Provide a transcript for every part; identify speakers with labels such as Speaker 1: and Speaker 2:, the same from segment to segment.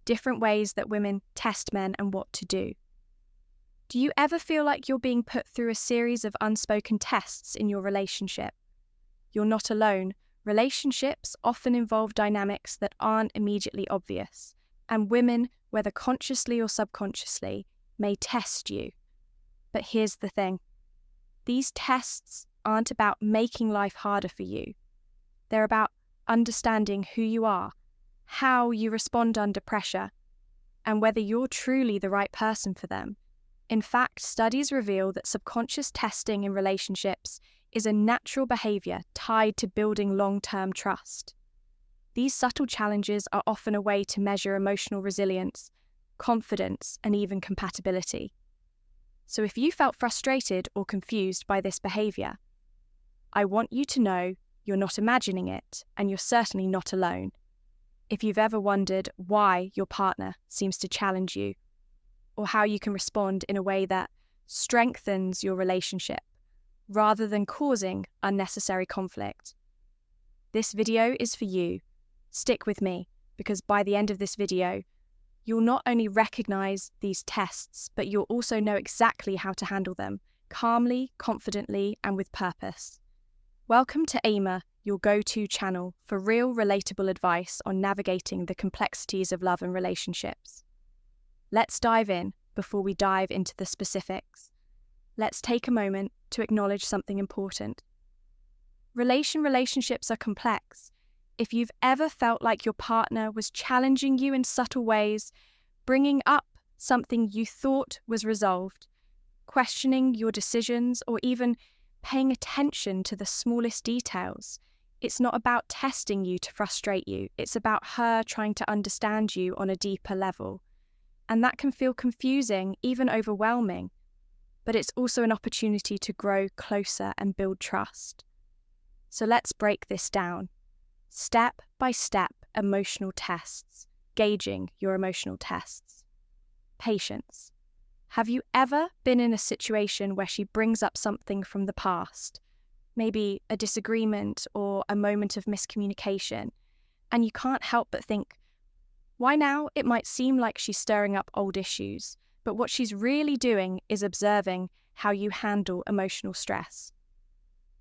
Speaker 1: different ways that women test men and what to do. Do you ever feel like you're being put through a series of unspoken tests in your relationship? You're not alone. Relationships often involve dynamics that aren't immediately obvious, and women, whether consciously or subconsciously, may test you. But here's the thing. These tests aren't about making life harder for you. They're about understanding who you are, how you respond under pressure, and whether you're truly the right person for them. In fact, studies reveal that subconscious testing in relationships is a natural behavior tied to building long-term trust. These subtle challenges are often a way to measure emotional resilience, confidence, and even compatibility. So if you felt frustrated or confused by this behavior, I want you to know you're not imagining it, and you're certainly not alone. If you've ever wondered why your partner seems to challenge you, or how you can respond in a way that strengthens your relationship rather than causing unnecessary conflict, this video is for you. Stick with me, because by the end of this video, you'll not only recognize these tests, but you'll also know exactly how to handle them calmly, confidently, and with purpose. Welcome to Aimer, your go-to channel for real, relatable advice on navigating the complexities of love and relationships. Let's dive in before we dive into the specifics. Let's take a moment to acknowledge something important. Relationships are complex. If you've ever felt like your partner was challenging you in subtle ways, bringing up something you thought was resolved, questioning your decisions, or even paying attention to the smallest details, it's not about testing you to frustrate you. It's about her trying to understand you on a deeper level. And that can feel confusing, even overwhelming. But it's also an opportunity to grow closer and build trust. So let's break this down. Step by step emotional tests, gauging your emotional tests. Patience. Have you ever been in a situation where she brings up something from the past, maybe a disagreement or a moment of miscommunication, and you can't help but think, why now? It might seem like she's stirring up old issues, but what she's really doing is observing how you handle emotional stress.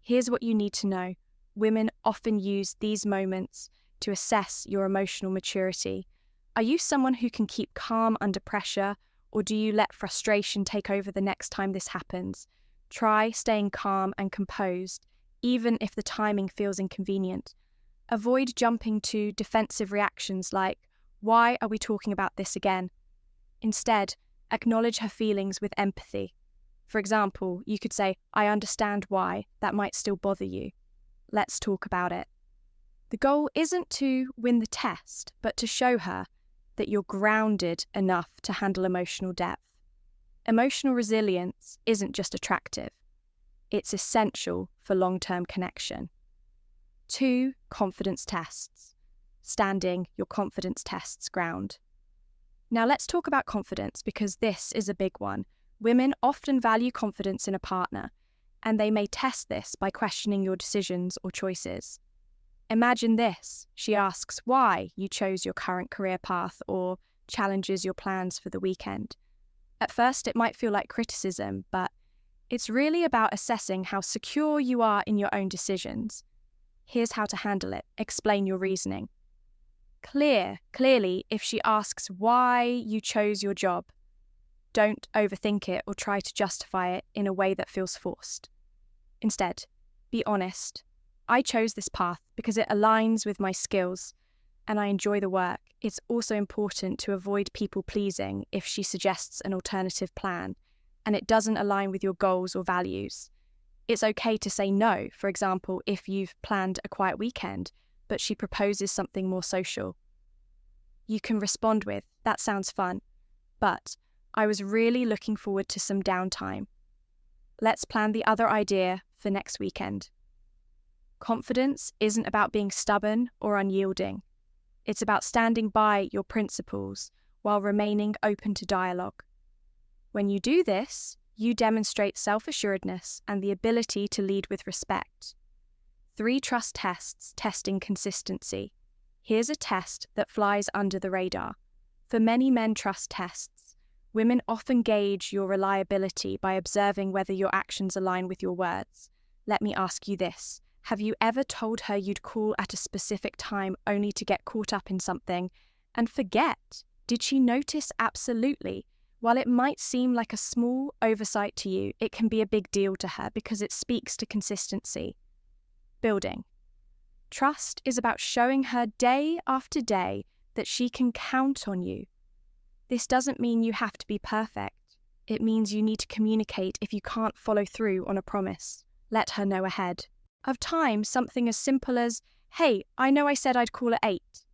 Speaker 1: Here's what you need to know. Women often use these moments to assess your emotional maturity. Are you someone who can keep calm under pressure, or do you let frustration take over the next time this happens? Try staying calm and composed, even if the timing feels inconvenient. Avoid jumping to defensive reactions like, why are we talking about this again? Instead, acknowledge her feelings with empathy. For example, you could say, I understand why that might still bother you. Let's talk about it. The goal isn't to win the test, but to show her that you're grounded enough to handle emotional depth. Emotional resilience isn't just attractive. It's essential for long-term connection. 2 confidence tests. Standing your confidence tests ground. Now let's talk about confidence, because this is a big one. Women often value confidence in a partner, and they may test this by questioning your decisions or choices. Imagine this. She asks why you chose your current career path or challenges your plans for the weekend. At first, it might feel like criticism, but it's really about assessing how secure you are in your own decisions. Here's how to handle it. Explain your reasoning. Clearly, if she asks why you chose your job, don't overthink it or try to justify it in a way that feels forced. Instead, be honest. I chose this path because it aligns with my skills and I enjoy the work. It's also important to avoid people-pleasing if she suggests an alternative plan and it doesn't align with your goals or values. It's okay to say no, for example, if you've planned a quiet weekend, but she proposes something more social. You can respond with, that sounds fun, but I was really looking forward to some downtime. Let's plan the other idea for next weekend. Confidence isn't about being stubborn or unyielding. It's about standing by your principles while remaining open to dialogue. When you do this, you demonstrate self-assuredness and the ability to lead with respect. 3 trust tests testing consistency. Here's a test that flies under the radar. For many men trust tests, women often gauge your reliability by observing whether your actions align with your words. Let me ask you this. Have you ever told her you'd call at a specific time only to get caught up in something and forget? Did she notice? Absolutely. While it might seem like a small oversight to you, it can be a big deal to her because it speaks to consistency. Building. Trust is about showing her day after day that she can count on you. This doesn't mean you have to be perfect. It means you need to communicate if you can't follow through on a promise. Let her know ahead of time something as simple as, "Hey, I know I said I'd call at 8,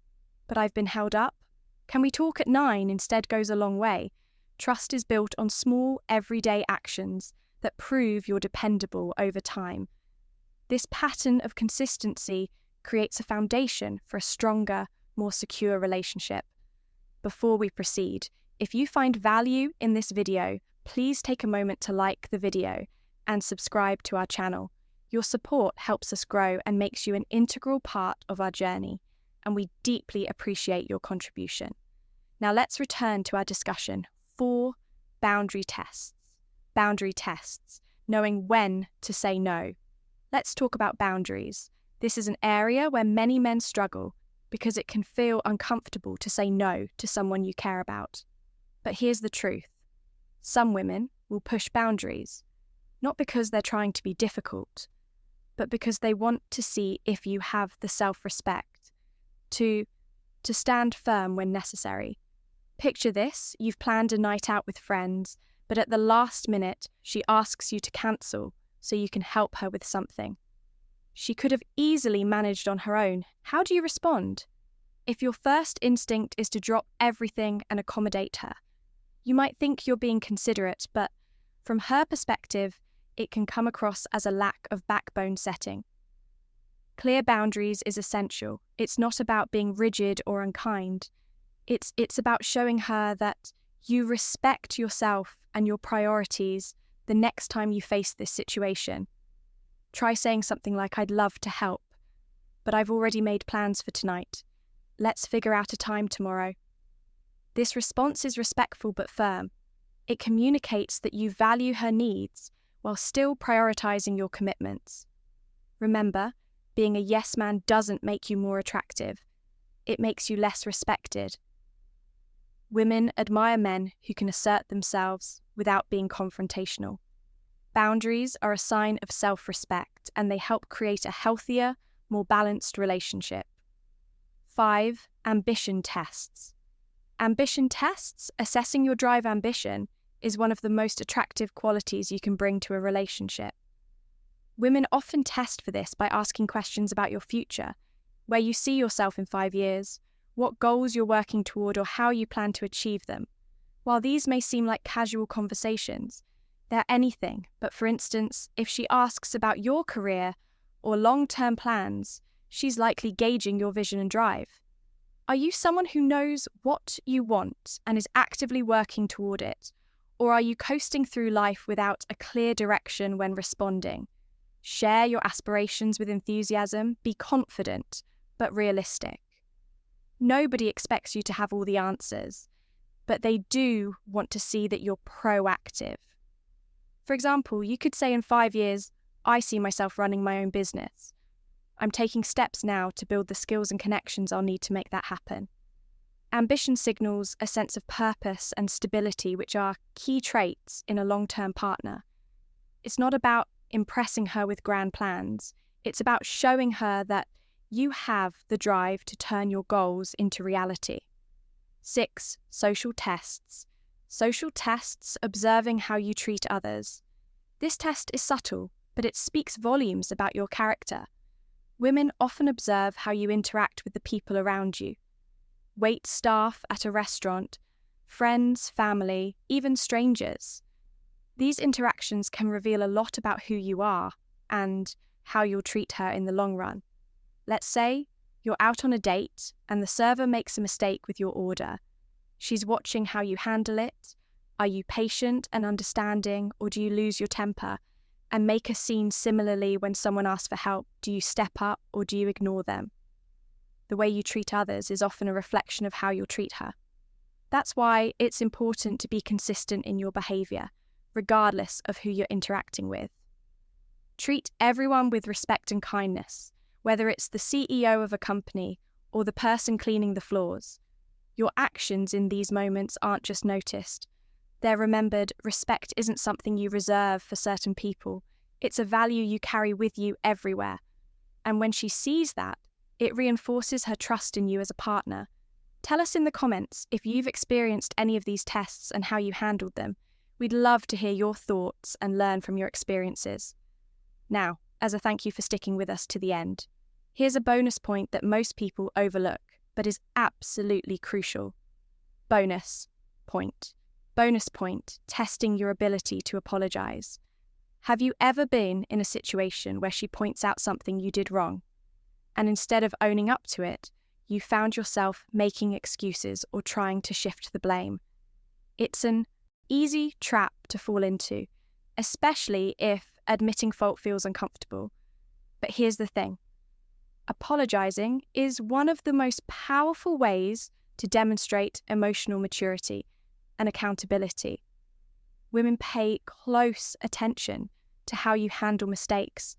Speaker 1: but I've been held up. Can we talk at 9 instead?" goes a long way. Trust is built on small, everyday actions that prove you're dependable over time. This pattern of consistency creates a foundation for a stronger, more secure relationship. Before we proceed, if you find value in this video, please take a moment to like the video and subscribe to our channel. Your support helps us grow and makes you an integral part of our journey, and we deeply appreciate your contribution. Now let's return to our discussion. 4 boundary tests. Boundary tests, knowing when to say no. Let's talk about boundaries. This is an area where many men struggle because it can feel uncomfortable to say no to someone you care about. But here's the truth. Some women will push boundaries, not because they're trying to be difficult, but because they want to see if you have the self-respect to stand firm when necessary. Picture this, you've planned a night out with friends, but at the last minute, she asks you to cancel so you can help her with something. She could have easily managed on her own. How do you respond? If your first instinct is to drop everything and accommodate her, you might think you're being considerate, but from her perspective, it can come across as a lack of backbone setting. Clear boundaries is essential. It's not about being rigid or unkind. It's about showing her that you respect yourself and your priorities the next time you face this situation. Try saying something like, "I'd love to help, but I've already made plans for tonight. Let's figure out a time tomorrow." This response is respectful but firm. It communicates that you value her needs while still prioritizing your commitments. Remember, being a yes man doesn't make you more attractive. It makes you less respected. Women admire men who can assert themselves without being confrontational. Boundaries are a sign of self-respect, and they help create a healthier, more balanced relationship. 5 ambition tests. Ambition tests, assessing your drive ambition, is one of the most attractive qualities you can bring to a relationship. Women often test for this by asking questions about your future, where you see yourself in 5 years, what goals you're working toward, or how you plan to achieve them. While these may seem like casual conversations, they're anything but. For instance, if she asks about your career or long-term plans, she's likely gauging your vision and drive. Are you someone who knows what you want and is actively working toward it? Or are you coasting through life without a clear direction when responding? Share your aspirations with enthusiasm, be confident, but realistic. Nobody expects you to have all the answers, but they do want to see that you're proactive. For example, you could say in 5 years, "I see myself running my own business. I'm taking steps now to build the skills and connections I'll need to make that happen." Ambition signals a sense of purpose and stability, which are key traits in a long-term partner. It's not about impressing her with grand plans. It's about showing her that you have the drive to turn your goals into reality. 6 social tests. Social tests, observing how you treat others. This test is subtle, but it speaks volumes about your character. Women often observe how you interact with the people around you. Wait staff at a restaurant, friends, family, even strangers. These interactions can reveal a lot about who you are and how you'll treat her in the long run. Let's say you're out on a date and the server makes a mistake with your order. She's watching how you handle it. Are you patient and understanding, or do you lose your temper and make a scene? Similarly, when someone asks for help, do you step up or do you ignore them? The way you treat others is often a reflection of how you'll treat her. That's why it's important to be consistent in your behaviour, regardless of who you're interacting with. Treat everyone with respect and kindness, whether it's the CEO of a company or the person cleaning the floors. Your actions in these moments aren't just noticed. They're remembered. Respect isn't something you reserve for certain people. It's a value you carry with you everywhere. And when she sees that, it reinforces her trust in you as a partner. Tell us in the comments if you've experienced any of these tests and how you handled them. We'd love to hear your thoughts and learn from your experiences. Now, as a thank you for sticking with us to the end, here's a bonus point that most people overlook, but is absolutely crucial. Bonus point. Bonus point, testing your ability to apologise. Have you ever been in a situation where she points out something you did wrong, and instead of owning up to it, you found yourself making excuses or trying to shift the blame? It's an easy trap to fall into, especially if admitting fault feels uncomfortable. But here's the thing. Apologising is one of the most powerful ways to demonstrate emotional maturity and accountability. Women pay close attention to how you handle mistakes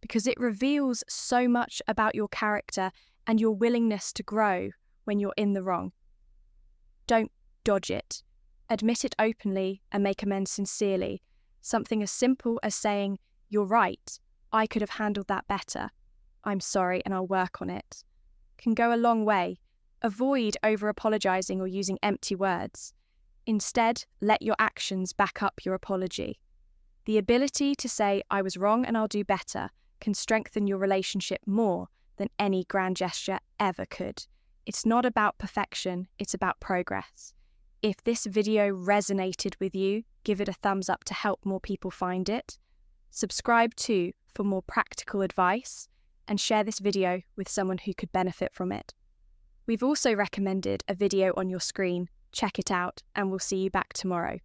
Speaker 1: because it reveals so much about your character and your willingness to grow when you're in the wrong. Don't dodge it. Admit it openly and make amends sincerely. Something as simple as saying, "You're right, I could have handled that better. I'm sorry and I'll work on it," can go a long way. Avoid over-apologising or using empty words. Instead, let your actions back up your apology. The ability to say, "I was wrong and I'll do better," can strengthen your relationship more than any grand gesture ever could. It's not about perfection, it's about progress. If this video resonated with you, give it a thumbs up to help more people find it. Subscribe too for more practical advice, and share this video with someone who could benefit from it. We've also recommended a video on your screen. Check it out, and we'll see you back tomorrow.